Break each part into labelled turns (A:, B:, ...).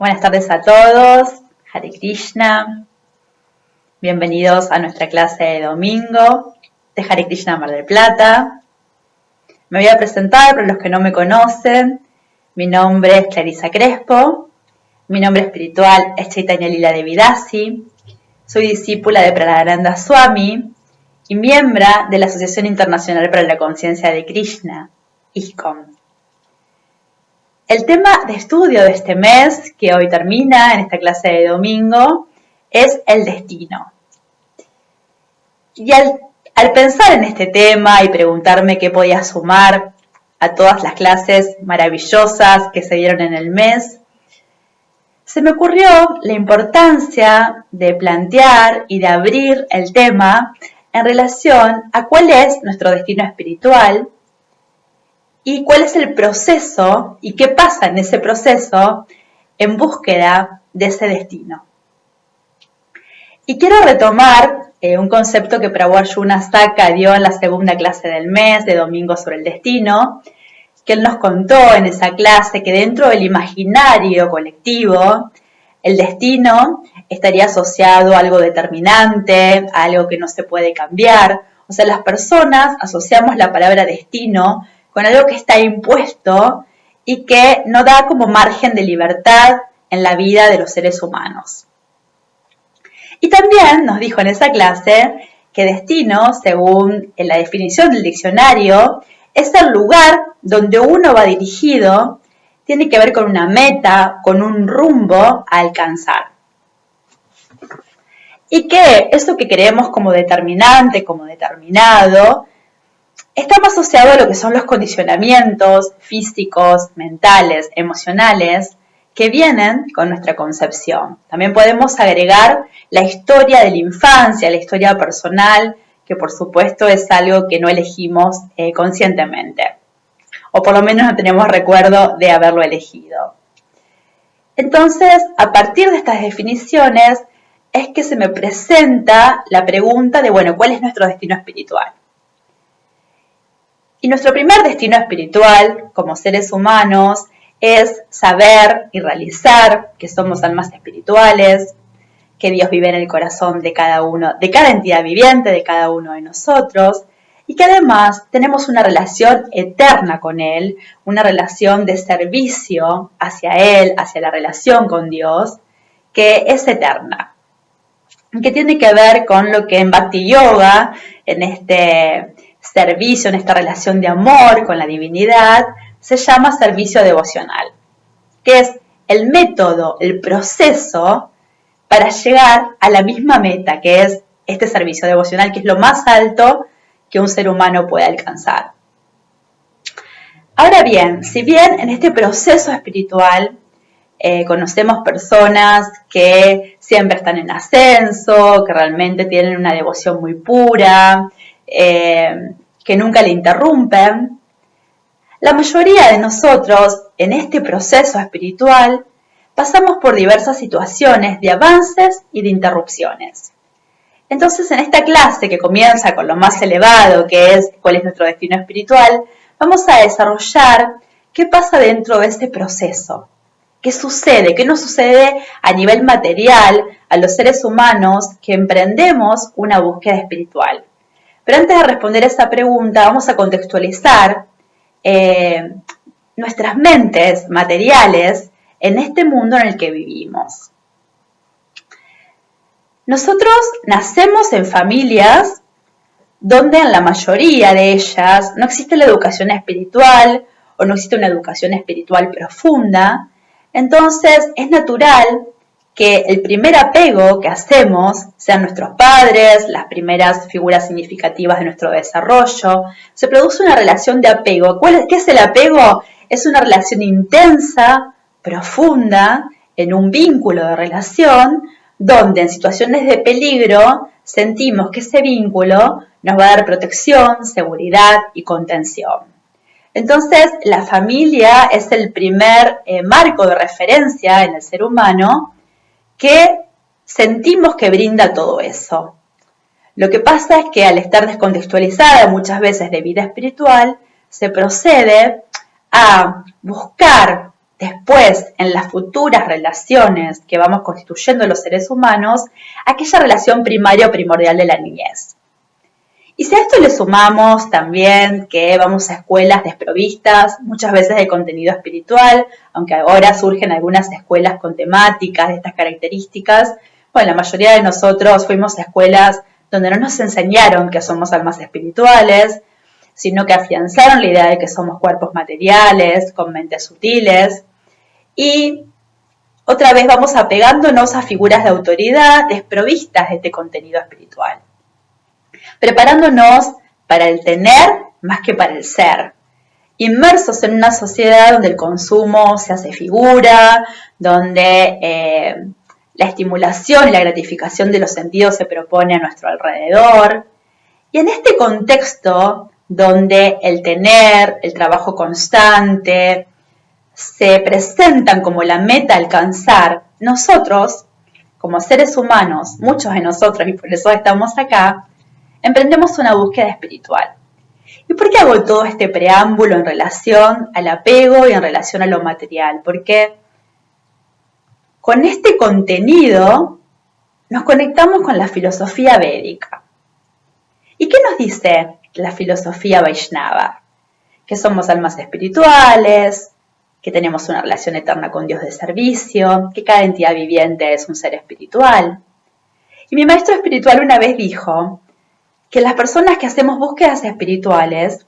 A: Buenas tardes a todos, Hare Krishna, bienvenidos a nuestra clase de domingo de Hare Krishna Mar del Plata. Me voy a presentar para los que no me conocen, mi nombre es Clarisa Crespo, mi nombre espiritual es Chaitanya Lila Devidasi, soy discípula de Pralarananda Swami y miembro de la Asociación Internacional para la Conciencia de Krishna, ISKCON. El tema de estudio de este mes, que hoy termina en esta clase de domingo, es el destino. Y al pensar en este tema y preguntarme qué podía sumar a todas las clases maravillosas que se dieron en el mes, se me ocurrió la importancia de plantear y de abrir el tema en relación a cuál es nuestro destino espiritual y cuál es el proceso y qué pasa en ese proceso en búsqueda de ese destino. Y quiero retomar un concepto que Prabhu Arjuna Saka dio en la segunda clase del mes de Domingo sobre el Destino, que él nos contó en esa clase que dentro del imaginario colectivo, el destino estaría asociado a algo determinante, a algo que no se puede cambiar. O sea, las personas asociamos la palabra destino con algo que está impuesto y que no da como margen de libertad en la vida de los seres humanos. Y también nos dijo en esa clase que destino, según la definición del diccionario, es el lugar donde uno va dirigido, tiene que ver con una meta, con un rumbo a alcanzar. Y que eso que creemos como determinante, como determinado, está más asociado a lo que son los condicionamientos físicos, mentales, emocionales, que vienen con nuestra concepción. También podemos agregar la historia de la infancia, la historia personal, que por supuesto es algo que no elegimos conscientemente, o por lo menos no tenemos recuerdo de haberlo elegido. Entonces, a partir de estas definiciones, es que se me presenta la pregunta de, bueno, ¿cuál es nuestro destino espiritual? Y nuestro primer destino espiritual, como seres humanos, es saber y realizar que somos almas espirituales, que Dios vive en el corazón de cada uno, de cada entidad viviente, de cada uno de nosotros, y que además tenemos una relación eterna con Él, una relación de servicio hacia Él, hacia la relación con Dios, que es eterna, que tiene que ver con lo que en Bhakti Yoga, en este servicio, en esta relación de amor con la divinidad, se llama servicio devocional, que es el método, el proceso para llegar a la misma meta, que es este servicio devocional, que es lo más alto que un ser humano puede alcanzar. Ahora bien, si bien en este proceso espiritual conocemos personas que siempre están en ascenso, que realmente tienen una devoción muy pura, que nunca le interrumpen, la mayoría de nosotros en este proceso espiritual pasamos por diversas situaciones de avances y de interrupciones. Entonces, en esta clase que comienza con lo más elevado, que es cuál es nuestro destino espiritual, vamos a desarrollar qué pasa dentro de este proceso. ¿Qué sucede? ¿Qué nos sucede a nivel material a los seres humanos que emprendemos una búsqueda espiritual? Pero antes de responder esa pregunta, vamos a contextualizar nuestras mentes materiales en este mundo en el que vivimos. Nosotros nacemos en familias donde en la mayoría de ellas no existe la educación espiritual o no existe una educación espiritual profunda. Entonces es natural que el primer apego que hacemos sean nuestros padres, las primeras figuras significativas de nuestro desarrollo. Se produce una relación de apego. ¿Qué es el apego? Es una relación intensa, profunda, en un vínculo de relación, donde en situaciones de peligro sentimos que ese vínculo nos va a dar protección, seguridad y contención. Entonces, la familia es el primer marco de referencia en el ser humano que sentimos que brinda todo eso. Lo que pasa es que al estar descontextualizada muchas veces de vida espiritual, se procede a buscar después en las futuras relaciones que vamos constituyendo los seres humanos, aquella relación primaria o primordial de la niñez. Y si a esto le sumamos también que vamos a escuelas desprovistas, muchas veces de contenido espiritual, aunque ahora surgen algunas escuelas con temáticas de estas características, bueno, la mayoría de nosotros fuimos a escuelas donde no nos enseñaron que somos almas espirituales, sino que afianzaron la idea de que somos cuerpos materiales, con mentes sutiles, y otra vez vamos apegándonos a figuras de autoridad desprovistas de este contenido espiritual, preparándonos para el tener más que para el ser, inmersos en una sociedad donde el consumo se hace figura, donde la estimulación y la gratificación de los sentidos se propone a nuestro alrededor. Y en este contexto donde el tener, el trabajo constante, se presentan como la meta a alcanzar, nosotros, como seres humanos, muchos de nosotros, y por eso estamos acá, emprendemos una búsqueda espiritual. ¿Y por qué hago todo este preámbulo en relación al apego y en relación a lo material? Porque con este contenido nos conectamos con la filosofía védica. ¿Y qué nos dice la filosofía Vaishnava? Que somos almas espirituales, que tenemos una relación eterna con Dios de servicio, que cada entidad viviente es un ser espiritual. Y mi maestro espiritual una vez dijo que las personas que hacemos búsquedas espirituales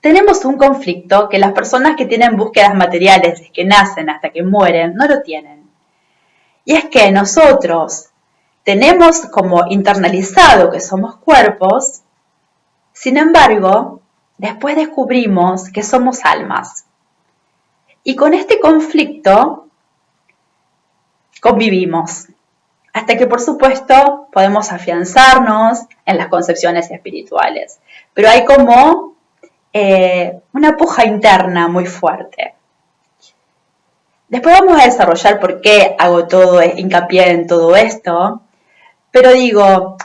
A: tenemos un conflicto que las personas que tienen búsquedas materiales desde que nacen hasta que mueren no lo tienen. Y es que nosotros tenemos como internalizado que somos cuerpos, sin embargo, después descubrimos que somos almas. Y con este conflicto convivimos, hasta que por supuesto podemos afianzarnos en las concepciones espirituales. Pero hay como una puja interna muy fuerte. Después vamos a desarrollar por qué hago todo hincapié en todo esto, pero digo,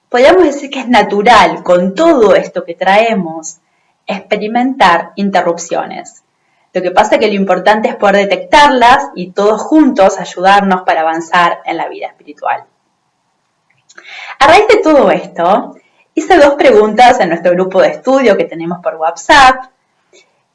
A: podríamos decir que es natural con todo esto que traemos experimentar interrupciones. Lo que pasa es que lo importante es poder detectarlas y todos juntos ayudarnos para avanzar en la vida espiritual. A raíz de todo esto, hice 2 preguntas en nuestro grupo de estudio que tenemos por WhatsApp,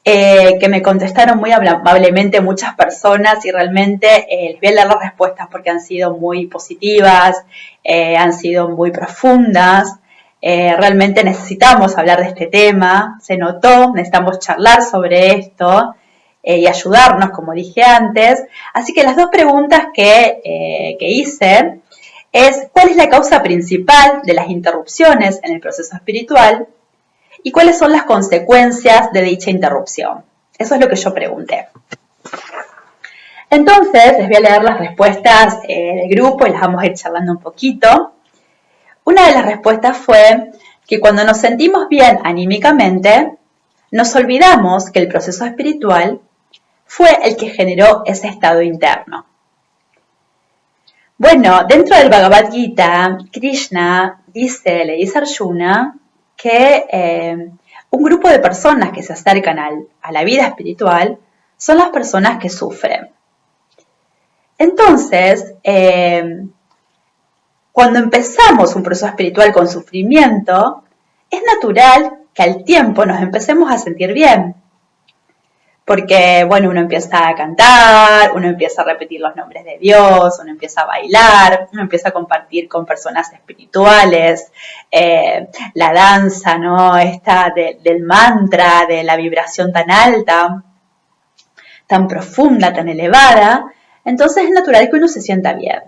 A: que me contestaron muy amablemente muchas personas y realmente les voy a leer las respuestas porque han sido muy positivas, han sido muy profundas. Realmente necesitamos hablar de este tema, se notó, necesitamos charlar sobre esto y ayudarnos, como dije antes. Así que las 2 preguntas que hice es: ¿cuál es la causa principal de las interrupciones en el proceso espiritual? ¿Y cuáles son las consecuencias de dicha interrupción? Eso es lo que yo pregunté. Entonces, les voy a leer las respuestas del grupo y las vamos a ir charlando un poquito. Una de las respuestas fue que cuando nos sentimos bien anímicamente, nos olvidamos que el proceso espiritual fue el que generó ese estado interno. Bueno, dentro del Bhagavad Gita, Krishna le dice a Arjuna que un grupo de personas que se acercan a la vida espiritual son las personas que sufren. Entonces, cuando empezamos un proceso espiritual con sufrimiento, es natural que al tiempo nos empecemos a sentir bien. Porque, bueno, uno empieza a cantar, uno empieza a repetir los nombres de Dios, uno empieza a bailar, uno empieza a compartir con personas espirituales, la danza, ¿no? Esta del mantra, de la vibración tan alta, tan profunda, tan elevada. Entonces es natural que uno se sienta bien.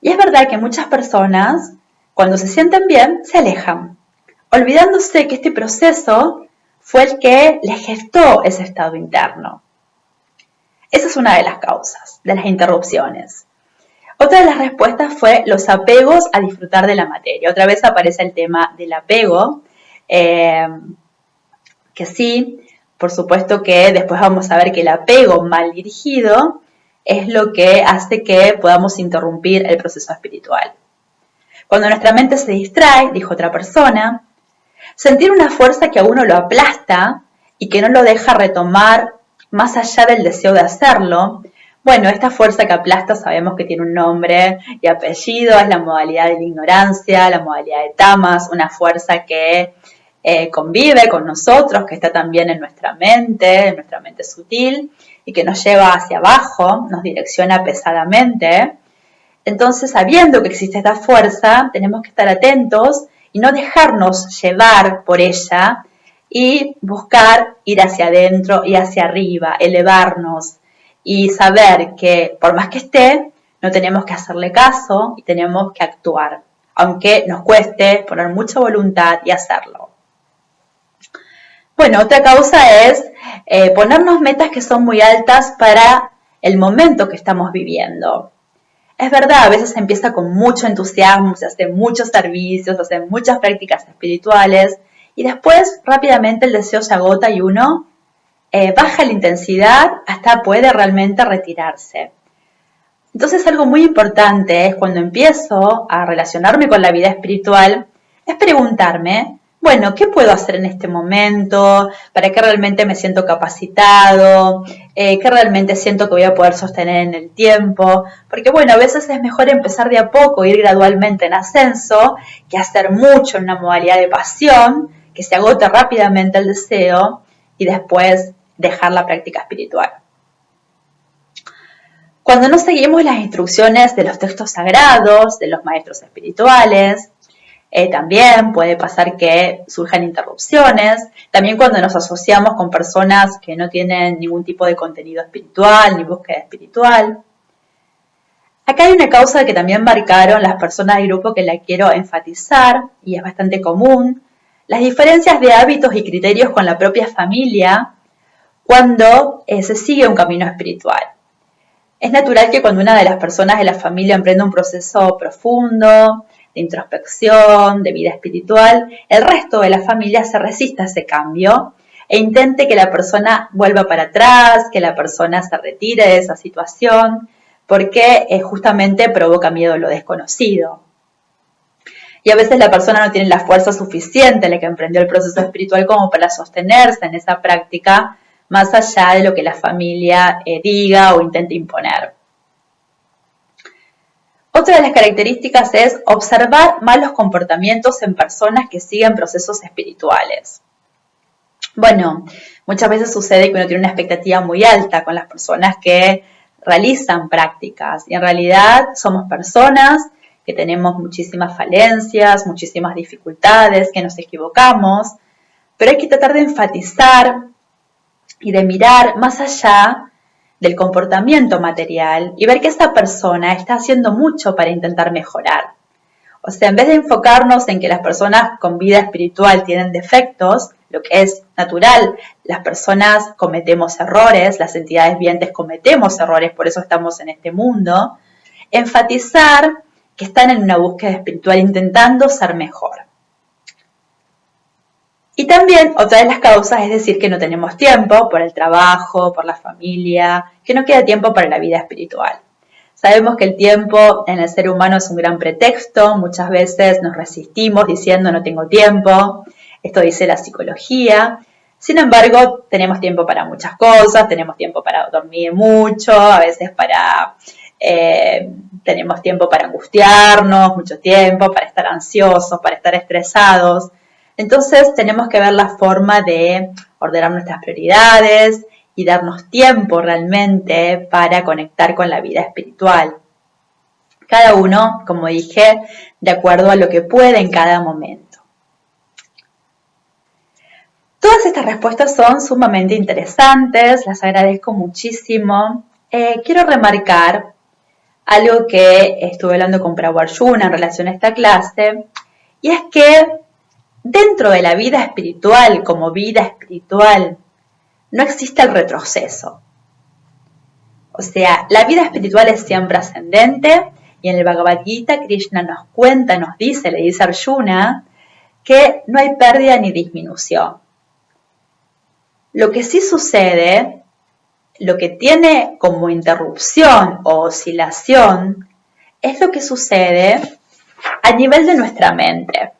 A: Y es verdad que muchas personas, cuando se sienten bien, se alejan, olvidándose que este proceso fue el que les gestó ese estado interno. Esa es una de las causas de las interrupciones. Otra de las respuestas fue los apegos a disfrutar de la materia. Otra vez aparece el tema del apego, que sí, por supuesto que después vamos a ver que el apego mal dirigido es lo que hace que podamos interrumpir el proceso espiritual. Cuando nuestra mente se distrae, dijo otra persona, sentir una fuerza que a uno lo aplasta y que no lo deja retomar más allá del deseo de hacerlo. Bueno, esta fuerza que aplasta sabemos que tiene un nombre y apellido, es la modalidad de la ignorancia, la modalidad de tamas, una fuerza que convive con nosotros, que está también en nuestra mente sutil, y que nos lleva hacia abajo, nos direcciona pesadamente. Entonces, sabiendo que existe esta fuerza, tenemos que estar atentos y no dejarnos llevar por ella y buscar ir hacia adentro y hacia arriba, elevarnos y saber que por más que esté, no tenemos que hacerle caso y tenemos que actuar, aunque nos cueste poner mucha voluntad y hacerlo. Bueno, otra causa es ponernos metas que son muy altas para el momento que estamos viviendo. Es verdad, a veces se empieza con mucho entusiasmo, se hacen muchos servicios, se hacen muchas prácticas espirituales y después rápidamente el deseo se agota y uno baja la intensidad hasta puede realmente retirarse. Entonces algo muy importante es cuando empiezo a relacionarme con la vida espiritual, es preguntarme, bueno, ¿qué puedo hacer en este momento? ¿Para qué realmente me siento capacitado? ¿Qué realmente siento que voy a poder sostener en el tiempo? Porque bueno, a veces es mejor empezar de a poco, ir gradualmente en ascenso, que hacer mucho en una modalidad de pasión, que se agote rápidamente el deseo y después dejar la práctica espiritual. Cuando no seguimos las instrucciones de los textos sagrados, de los maestros espirituales, también puede pasar que surjan interrupciones. También cuando nos asociamos con personas que no tienen ningún tipo de contenido espiritual ni búsqueda espiritual. Acá hay una causa que también marcaron las personas del grupo que la quiero enfatizar y es bastante común. Las diferencias de hábitos y criterios con la propia familia cuando se sigue un camino espiritual. Es natural que cuando una de las personas de la familia emprende un proceso profundo, de introspección, de vida espiritual, el resto de la familia se resista a ese cambio e intente que la persona vuelva para atrás, que la persona se retire de esa situación, porque justamente provoca miedo a lo desconocido. Y a veces la persona no tiene la fuerza suficiente, la que emprendió el proceso espiritual, como para sostenerse en esa práctica, más allá de lo que la familia diga o intente imponer. Otra de las características es observar malos comportamientos en personas que siguen procesos espirituales. Bueno, muchas veces sucede que uno tiene una expectativa muy alta con las personas que realizan prácticas y en realidad somos personas que tenemos muchísimas falencias, muchísimas dificultades, que nos equivocamos, pero hay que tratar de enfatizar y de mirar más allá del comportamiento material y ver que esa persona está haciendo mucho para intentar mejorar. O sea, en vez de enfocarnos en que las personas con vida espiritual tienen defectos, lo que es natural, las personas cometemos errores, las entidades vivientes cometemos errores, por eso estamos en este mundo, enfatizar que están en una búsqueda espiritual intentando ser mejor. Y también otra de las causas es decir que no tenemos tiempo por el trabajo, por la familia, que no queda tiempo para la vida espiritual. Sabemos que el tiempo en el ser humano es un gran pretexto, muchas veces nos resistimos diciendo no tengo tiempo, esto dice la psicología. Sin embargo, tenemos tiempo para muchas cosas, tenemos tiempo para dormir mucho, a veces tenemos tiempo para angustiarnos, mucho tiempo, para estar ansiosos, para estar estresados. Entonces tenemos que ver la forma de ordenar nuestras prioridades y darnos tiempo realmente para conectar con la vida espiritual. Cada uno, como dije, de acuerdo a lo que puede en cada momento. Todas estas respuestas son sumamente interesantes, las agradezco muchísimo. Quiero remarcar algo que estuve hablando con Prabhu Arjuna en relación a esta clase, y es que dentro de la vida espiritual, como vida espiritual, no existe el retroceso. O sea, la vida espiritual es siempre ascendente y en el Bhagavad Gita Krishna nos cuenta, nos dice, le dice a Arjuna, que no hay pérdida ni disminución. Lo que sí sucede, lo que tiene como interrupción o oscilación, es lo que sucede a nivel de nuestra mente.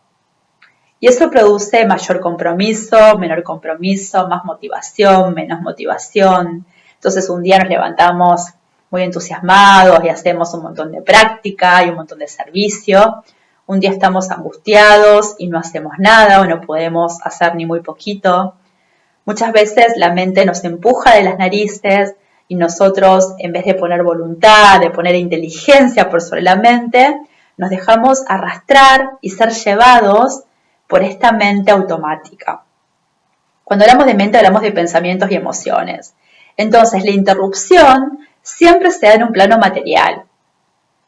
A: Y eso produce mayor compromiso, menor compromiso, más motivación, menos motivación. Entonces un día nos levantamos muy entusiasmados y hacemos un montón de práctica y un montón de servicio. Un día estamos angustiados y no hacemos nada o no podemos hacer ni muy poquito. Muchas veces la mente nos empuja de las narices y nosotros, en vez de poner voluntad, de poner inteligencia por sobre la mente, nos dejamos arrastrar y ser llevados por esta mente automática. Cuando hablamos de mente, hablamos de pensamientos y emociones. Entonces, la interrupción siempre se da en un plano material,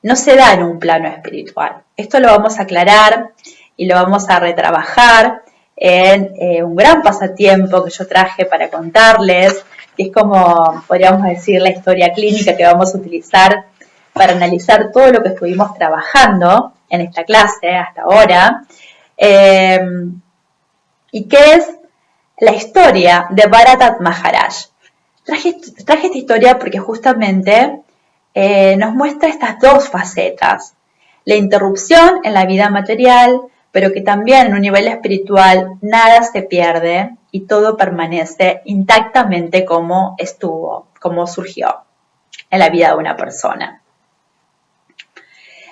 A: no se da en un plano espiritual. Esto lo vamos a aclarar y lo vamos a retrabajar en un gran pasatiempo que yo traje para contarles, que es como, podríamos decir, la historia clínica que vamos a utilizar para analizar todo lo que estuvimos trabajando en esta clase hasta ahora. ¿Y qué es la historia de Bharata Maharaj? Traje esta historia porque justamente nos muestra estas dos facetas. La interrupción en la vida material, pero que también en un nivel espiritual nada se pierde y todo permanece intactamente como estuvo, como surgió en la vida de una persona.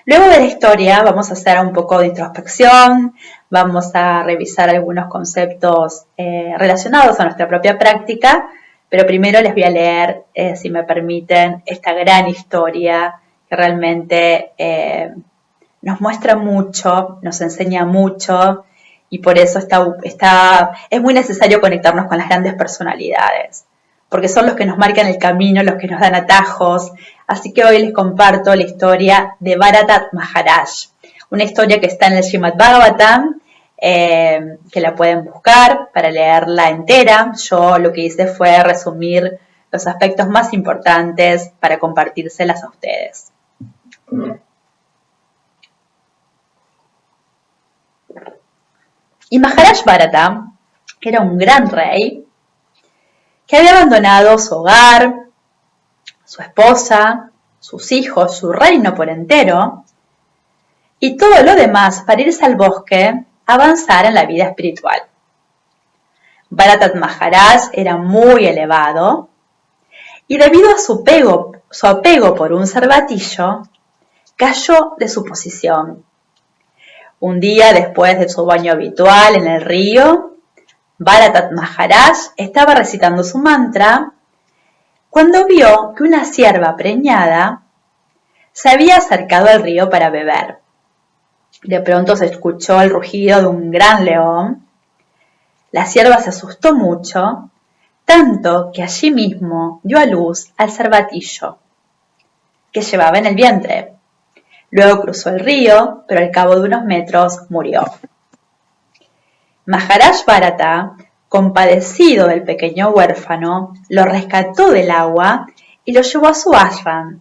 A: Luego de la historia vamos a hacer un poco de introspección, vamos a revisar algunos conceptos relacionados a nuestra propia práctica, pero primero les voy a leer, si me permiten, esta gran historia que realmente nos muestra mucho, nos enseña mucho y por eso es muy necesario conectarnos con las grandes personalidades, porque son los que nos marcan el camino, los que nos dan atajos. Así que hoy les comparto la historia de Bharata Maharaj, una historia que está en el Srimad Bhagavatam, que la pueden buscar para leerla entera. Yo lo que hice fue resumir los aspectos más importantes para compartírselas a ustedes. Y Maharaj Bharata, que era un gran rey, que había abandonado su hogar, su esposa, sus hijos, su reino por entero, y todo lo demás para irse al bosque a avanzar en la vida espiritual. Bharata Maharaj era muy elevado y debido a su apego por un cervatillo, cayó de su posición. Un día después de su baño habitual en el río, Bharata Maharaj estaba recitando su mantra cuando vio que una cierva preñada se había acercado al río para beber. De pronto se escuchó el rugido de un gran león. La cierva se asustó mucho, tanto que allí mismo dio a luz al cervatillo que llevaba en el vientre. Luego cruzó el río, pero al cabo de unos metros murió. Maharaj Bharata, compadecido del pequeño huérfano, lo rescató del agua y lo llevó a su ashram,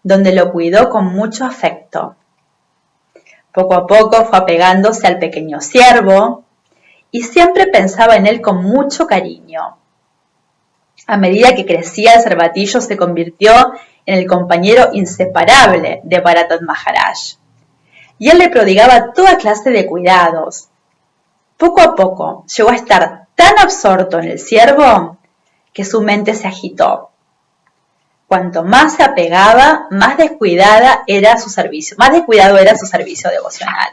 A: donde lo cuidó con mucho afecto. Poco a poco fue apegándose al pequeño ciervo y siempre pensaba en él con mucho cariño. A medida que crecía, el cervatillo se convirtió en el compañero inseparable de Bharata Maharaj, y él le prodigaba toda clase de cuidados. Poco a poco llegó a estar tan absorto en el ciervo que su mente se agitó. Cuanto más se apegaba, más descuidado era su servicio devocional.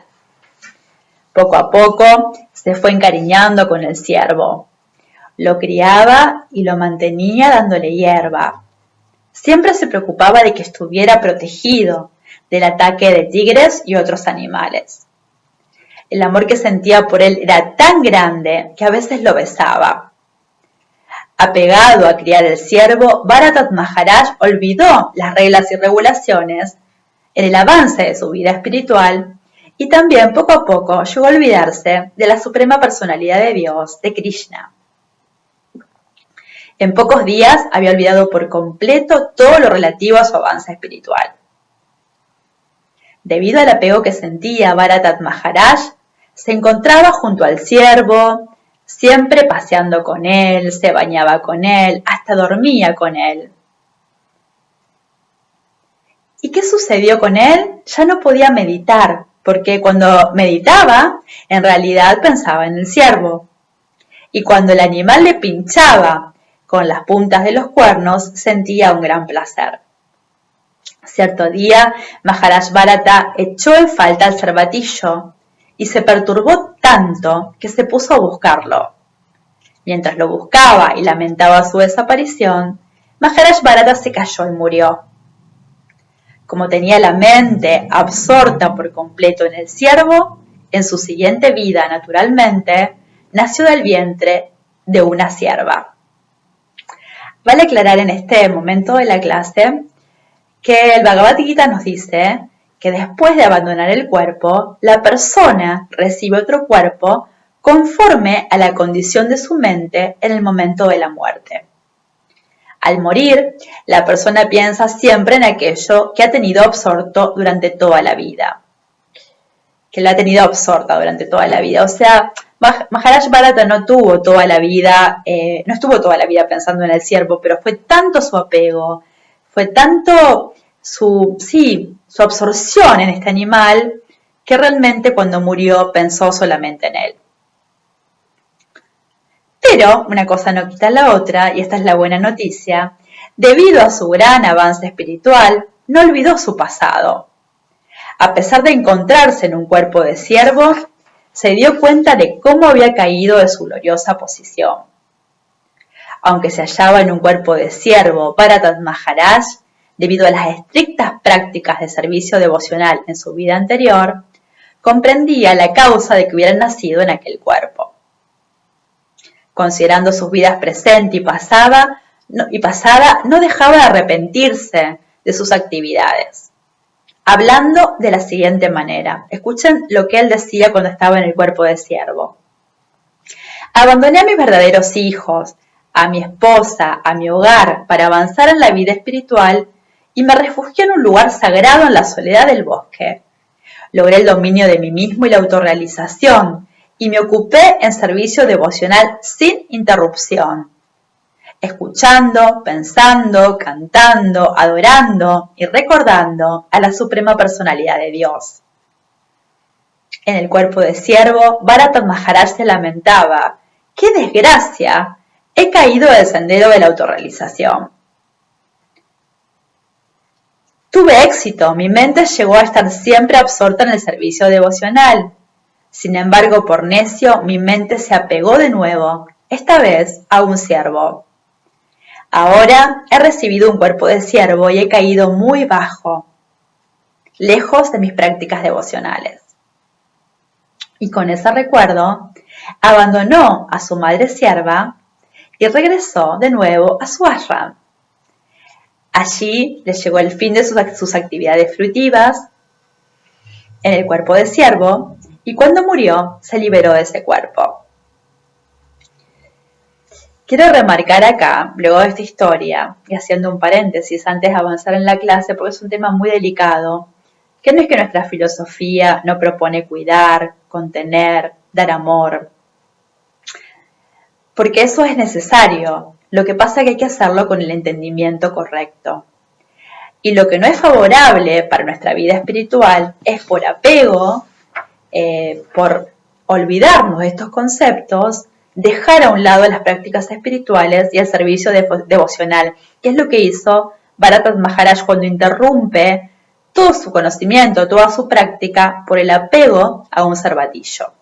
A: Poco a poco se fue encariñando con el ciervo. Lo criaba y lo mantenía dándole hierba. Siempre se preocupaba de que estuviera protegido del ataque de tigres y otros animales. El amor que sentía por él era tan grande que a veces lo besaba. Apegado a criar el ciervo, Bharata Maharaj olvidó las reglas y regulaciones en el avance de su vida espiritual y también poco a poco llegó a olvidarse de la suprema personalidad de Dios, de Krishna. En pocos días había olvidado por completo todo lo relativo a su avance espiritual. Debido al apego que sentía Bharata Maharaj, se encontraba junto al ciervo, siempre paseando con él, se bañaba con él, hasta dormía con él. ¿Y qué sucedió con él? Ya no podía meditar porque cuando meditaba, en realidad pensaba en el ciervo. Y cuando el animal le pinchaba con las puntas de los cuernos, sentía un gran placer. Cierto día, Maharaj Bharata echó en falta el cervatillo y se perturbó tanto que se puso a buscarlo. Mientras lo buscaba y lamentaba su desaparición, Maharaj Bharata se cayó y murió. Como tenía la mente absorta por completo en el ciervo, en su siguiente vida, naturalmente, nació del vientre de una cierva. Vale aclarar en este momento de la clase que el Bhagavad Gita nos dice que después de abandonar el cuerpo, la persona recibe otro cuerpo conforme a la condición de su mente en el momento de la muerte. Al morir, la persona piensa siempre en aquello que ha tenido absorto durante toda la vida. Que la ha tenido absorta durante toda la vida. O sea, Maharaj Bharata no estuvo toda la vida pensando en el ciervo, pero fue tanto su apego, fue tanto su absorción en este animal, que realmente cuando murió pensó solamente en él. Pero una cosa no quita la otra, y esta es la buena noticia, debido a su gran avance espiritual, no olvidó su pasado. A pesar de encontrarse en un cuerpo de ciervo, se dio cuenta de cómo había caído de su gloriosa posición. Aunque se hallaba en un cuerpo de ciervo, Bharata Maharaj, debido a las estrictas prácticas de servicio devocional en su vida anterior, comprendía la causa de que hubiera nacido en aquel cuerpo. Considerando sus vidas presente y pasada, no dejaba de arrepentirse de sus actividades. Hablando de la siguiente manera, escuchen lo que él decía cuando estaba en el cuerpo de siervo. Abandoné a mis verdaderos hijos, a mi esposa, a mi hogar, para avanzar en la vida espiritual y me refugié en un lugar sagrado en la soledad del bosque. Logré el dominio de mí mismo y la autorrealización, y me ocupé en servicio devocional sin interrupción, escuchando, pensando, cantando, adorando y recordando a la Suprema Personalidad de Dios. En el cuerpo de siervo, Bharata Maharaj se lamentaba: ¡qué desgracia! He caído del sendero de la autorrealización. Tuve éxito, mi mente llegó a estar siempre absorta en el servicio devocional. Sin embargo, por necio, mi mente se apegó de nuevo, esta vez a un ciervo. Ahora he recibido un cuerpo de siervo y he caído muy bajo, lejos de mis prácticas devocionales. Y con ese recuerdo, abandonó a su madre sierva y regresó de nuevo a su ashram. Allí le llegó el fin de sus actividades fruitivas en el cuerpo de siervo, y cuando murió se liberó de ese cuerpo. Quiero remarcar acá, luego de esta historia, y haciendo un paréntesis antes de avanzar en la clase, porque es un tema muy delicado, que no es que nuestra filosofía no propone cuidar, contener, dar amor, porque eso es necesario. Lo que pasa es que hay que hacerlo con el entendimiento correcto. Y lo que no es favorable para nuestra vida espiritual es por apego, por olvidarnos de estos conceptos, dejar a un lado las prácticas espirituales y el servicio devocional, que es lo que hizo Bharata Maharaj cuando interrumpe todo su conocimiento, toda su práctica por el apego a un cervatillo.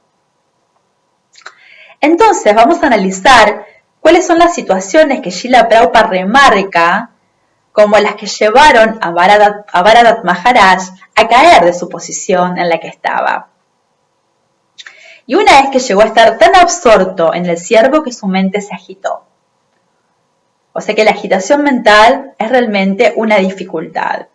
A: Entonces vamos a analizar cuáles son las situaciones que Srila Prabhupada remarca como las que llevaron a Bharata Maharaj a caer de su posición en la que estaba. Y una vez que llegó a estar tan absorto en el ciervo que su mente se agitó. O sea que la agitación mental es realmente una dificultad.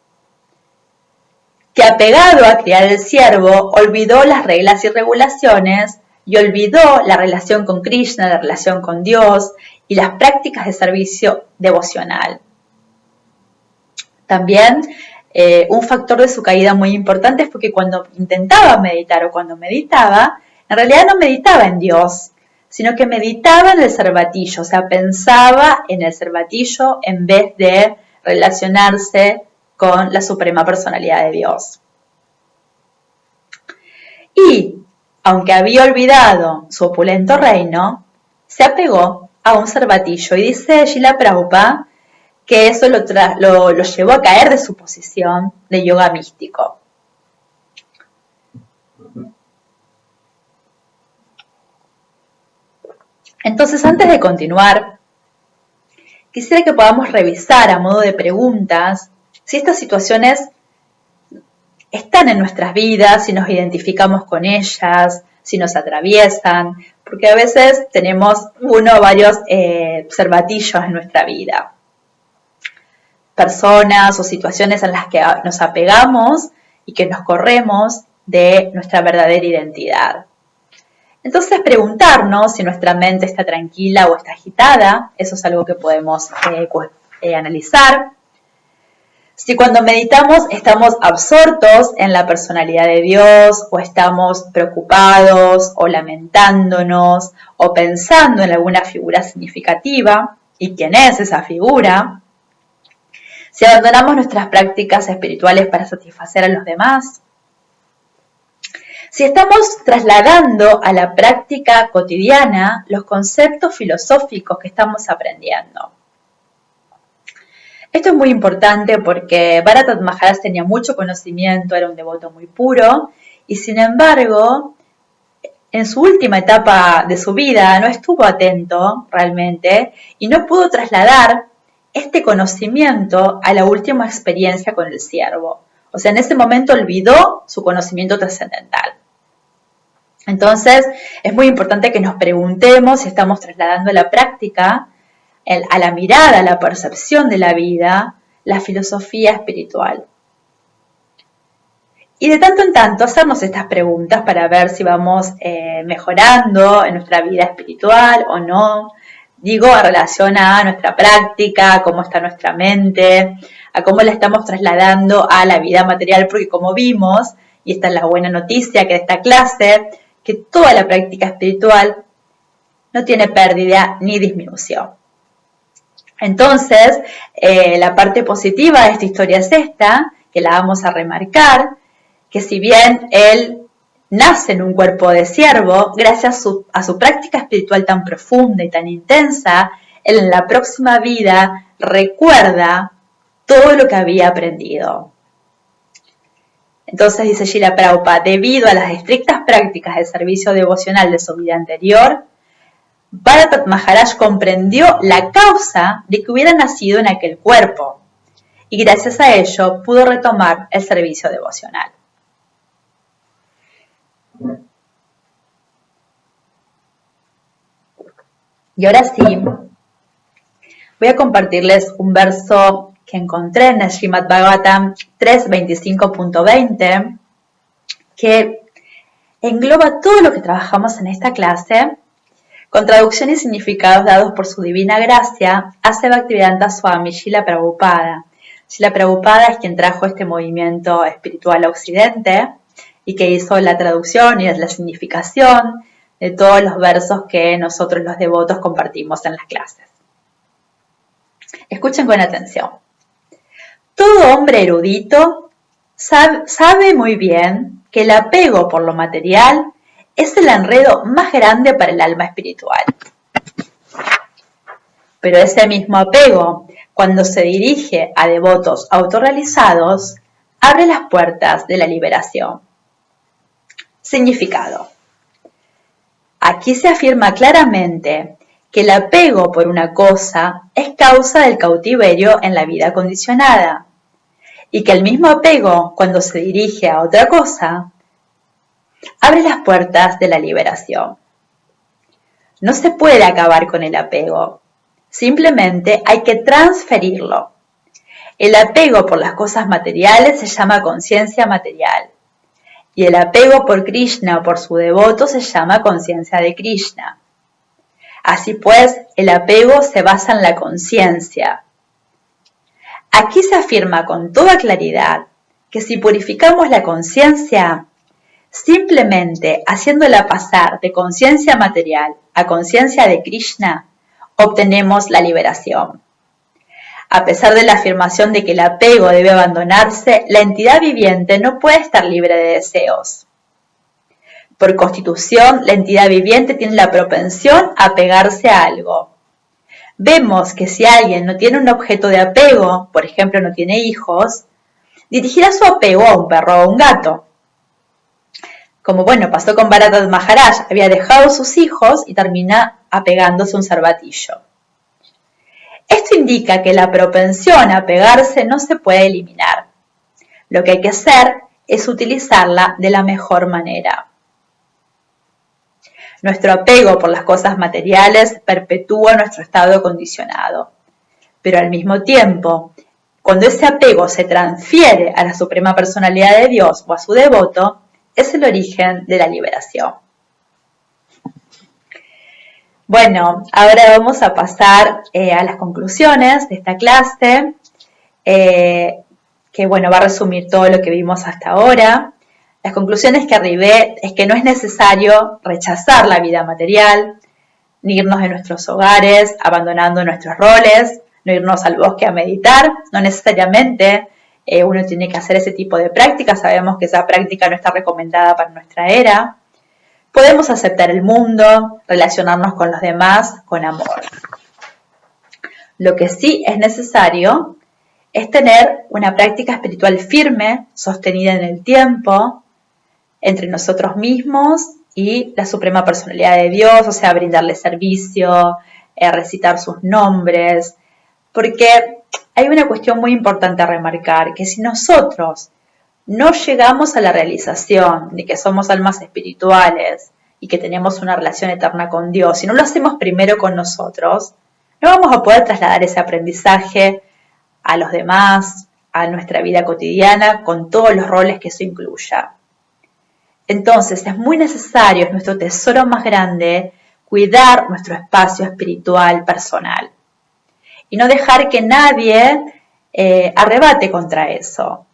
A: Que apegado a criar el ciervo, olvidó las reglas y regulaciones y olvidó la relación con Krishna, la relación con Dios y las prácticas de servicio devocional. También un factor de su caída muy importante fue que cuando intentaba meditar o cuando meditaba, en realidad no meditaba en Dios, sino que meditaba en el cervatillo, o sea, pensaba en el cervatillo en vez de relacionarse con la Suprema Personalidad de Dios. y, aunque había olvidado su opulento reino, se apegó a un cervatillo. Y dice Srila Prabhupada que eso lo llevó a caer de su posición de yoga místico. Entonces, antes de continuar, quisiera que podamos revisar a modo de preguntas si estas situaciones están en nuestras vidas, si nos identificamos con ellas, si nos atraviesan, porque a veces tenemos uno o varios cervatillos en nuestra vida. Personas o situaciones en las que nos apegamos y que nos corremos de nuestra verdadera identidad. Entonces, preguntarnos si nuestra mente está tranquila o está agitada, eso es algo que podemos analizar. Si cuando meditamos estamos absortos en la personalidad de Dios, o estamos preocupados, o lamentándonos, o pensando en alguna figura significativa, y quién es esa figura. Si abandonamos nuestras prácticas espirituales para satisfacer a los demás. Si estamos trasladando a la práctica cotidiana los conceptos filosóficos que estamos aprendiendo. Esto es muy importante porque Bharata Maharaj tenía mucho conocimiento, era un devoto muy puro, y sin embargo, en su última etapa de su vida no estuvo atento realmente y no pudo trasladar este conocimiento a la última experiencia con el siervo. O sea, en ese momento olvidó su conocimiento trascendental. Entonces, es muy importante que nos preguntemos si estamos trasladando a la práctica, a la mirada, a la percepción de la vida, la filosofía espiritual. Y de tanto en tanto hacernos estas preguntas para ver si vamos mejorando en nuestra vida espiritual o no. Digo, en relación a nuestra práctica, a cómo está nuestra mente, a cómo la estamos trasladando a la vida material, porque como vimos, y esta es la buena noticia que de esta clase, que toda la práctica espiritual no tiene pérdida ni disminución. Entonces, la parte positiva de esta historia es esta, que la vamos a remarcar, que si bien él nace en un cuerpo de siervo, gracias a su práctica espiritual tan profunda y tan intensa, él en la próxima vida recuerda todo lo que había aprendido. Entonces dice Srila Prabhupada, debido a las estrictas prácticas de servicio devocional de su vida anterior, Bharata Maharaj comprendió la causa de que hubiera nacido en aquel cuerpo y gracias a ello pudo retomar el servicio devocional. Y ahora sí, voy a compartirles un verso que encontré en el Srimad Bhagavatam 3.25.20 que engloba todo lo que trabajamos en esta clase con traducción y significados dados por su divina gracia hace Bhaktivedanta Swami Srila Prabhupada. Srila Prabhupada es quien trajo este movimiento espiritual a Occidente y que hizo la traducción y la significación de todos los versos que nosotros los devotos compartimos en las clases. Escuchen con atención. Todo hombre erudito sabe muy bien que el apego por lo material es el enredo más grande para el alma espiritual. Pero ese mismo apego, cuando se dirige a devotos autorrealizados, abre las puertas de la liberación. Significado. Aquí se afirma claramente que el apego por una cosa es causa del cautiverio en la vida condicionada y que el mismo apego, cuando se dirige a otra cosa, abre las puertas de la liberación. No se puede acabar con el apego, simplemente hay que transferirlo. El apego por las cosas materiales se llama conciencia material y el apego por Krishna o por su devoto se llama conciencia de Krishna. Así pues, el apego se basa en la conciencia. Aquí se afirma con toda claridad que si purificamos la conciencia, simplemente haciéndola pasar de conciencia material a conciencia de Krishna, obtenemos la liberación. A pesar de la afirmación de que el apego debe abandonarse, la entidad viviente no puede estar libre de deseos. Por constitución, la entidad viviente tiene la propensión a apegarse a algo. Vemos que si alguien no tiene un objeto de apego, por ejemplo no tiene hijos, dirigirá su apego a un perro o a un gato. Como pasó con Bharata Maharaj, había dejado sus hijos y termina apegándose a un cervatillo. Esto indica que la propensión a pegarse no se puede eliminar. Lo que hay que hacer es utilizarla de la mejor manera. Nuestro apego por las cosas materiales perpetúa nuestro estado condicionado. Pero al mismo tiempo, cuando ese apego se transfiere a la Suprema Personalidad de Dios o a su devoto, es el origen de la liberación. Bueno, ahora vamos a pasar a las conclusiones de esta clase, que va a resumir todo lo que vimos hasta ahora. Las conclusiones que arribé es que no es necesario rechazar la vida material, ni irnos de nuestros hogares, abandonando nuestros roles, no irnos al bosque a meditar, no necesariamente uno tiene que hacer ese tipo de práctica, sabemos que esa práctica no está recomendada para nuestra era. Podemos aceptar el mundo, relacionarnos con los demás con amor. Lo que sí es necesario es tener una práctica espiritual firme, sostenida en el tiempo, entre nosotros mismos y la Suprema Personalidad de Dios, o sea, brindarle servicio, recitar sus nombres, porque hay una cuestión muy importante a remarcar, que si nosotros no llegamos a la realización de que somos almas espirituales y que tenemos una relación eterna con Dios, si no lo hacemos primero con nosotros, no vamos a poder trasladar ese aprendizaje a los demás, a nuestra vida cotidiana, con todos los roles que eso incluya. Entonces, es muy necesario, es nuestro tesoro más grande, cuidar nuestro espacio espiritual personal y no dejar que nadie arrebate contra eso.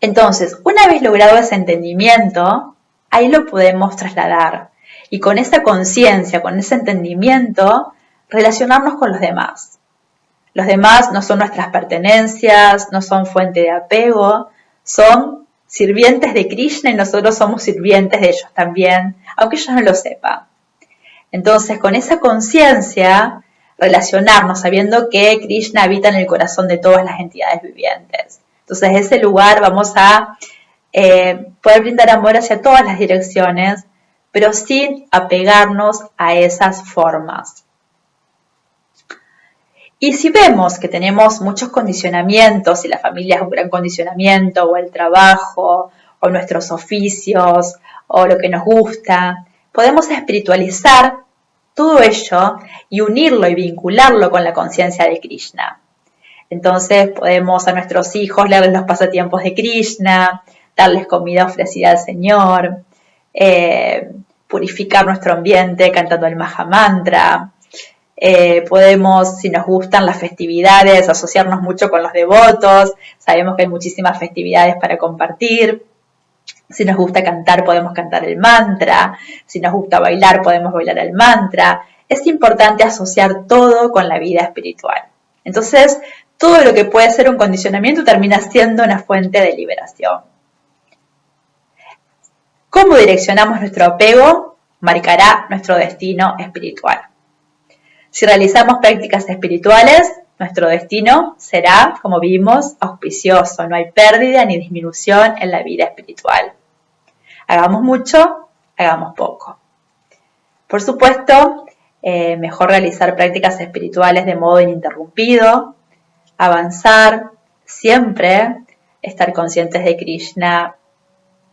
A: Entonces, una vez logrado ese entendimiento, ahí lo podemos trasladar y con esa conciencia, con ese entendimiento, relacionarnos con los demás. Los demás no son nuestras pertenencias, no son fuente de apego, son sirvientes de Krishna y nosotros somos sirvientes de ellos también, aunque ellos no lo sepan. Entonces, con esa conciencia, relacionarnos sabiendo que Krishna habita en el corazón de todas las entidades vivientes. Entonces, desde ese lugar vamos a poder brindar amor hacia todas las direcciones, pero sin apegarnos a esas formas. Y si vemos que tenemos muchos condicionamientos, y la familia es un gran condicionamiento, o el trabajo, o nuestros oficios, o lo que nos gusta, podemos espiritualizar todo ello y unirlo y vincularlo con la conciencia de Krishna. Entonces podemos a nuestros hijos darles los pasatiempos de Krishna, darles comida ofrecida al Señor, purificar nuestro ambiente cantando el Mahamantra. Podemos, si nos gustan las festividades, asociarnos mucho con los devotos. Sabemos que hay muchísimas festividades para compartir. Si nos gusta cantar, podemos cantar el mantra. Si nos gusta bailar, podemos bailar el mantra. Es importante asociar todo con la vida espiritual. Entonces, todo lo que puede ser un condicionamiento termina siendo una fuente de liberación. Cómo direccionamos nuestro apego marcará nuestro destino espiritual. Si realizamos prácticas espirituales, nuestro destino será, como vimos, auspicioso. No hay pérdida ni disminución en la vida espiritual. Hagamos mucho, hagamos poco. Por supuesto, mejor realizar prácticas espirituales de modo ininterrumpido, avanzar, siempre estar conscientes de Krishna,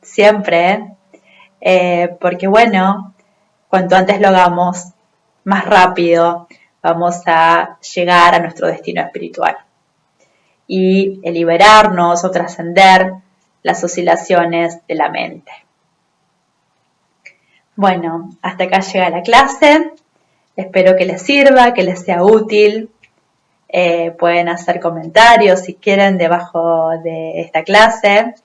A: siempre, porque cuanto antes lo hagamos, más rápido vamos a llegar a nuestro destino espiritual y liberarnos o trascender las oscilaciones de la mente. Bueno, hasta acá llega la clase. Espero que les sirva, que les sea útil. Pueden hacer comentarios si quieren debajo de esta clase.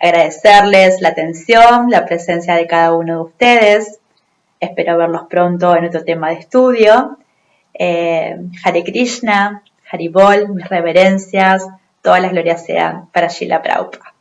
A: Agradecerles la atención, la presencia de cada uno de ustedes. Espero verlos pronto en otro tema de estudio. Hare Krishna, Haribol, mis reverencias, todas las glorias sean para Srila Prabhupada.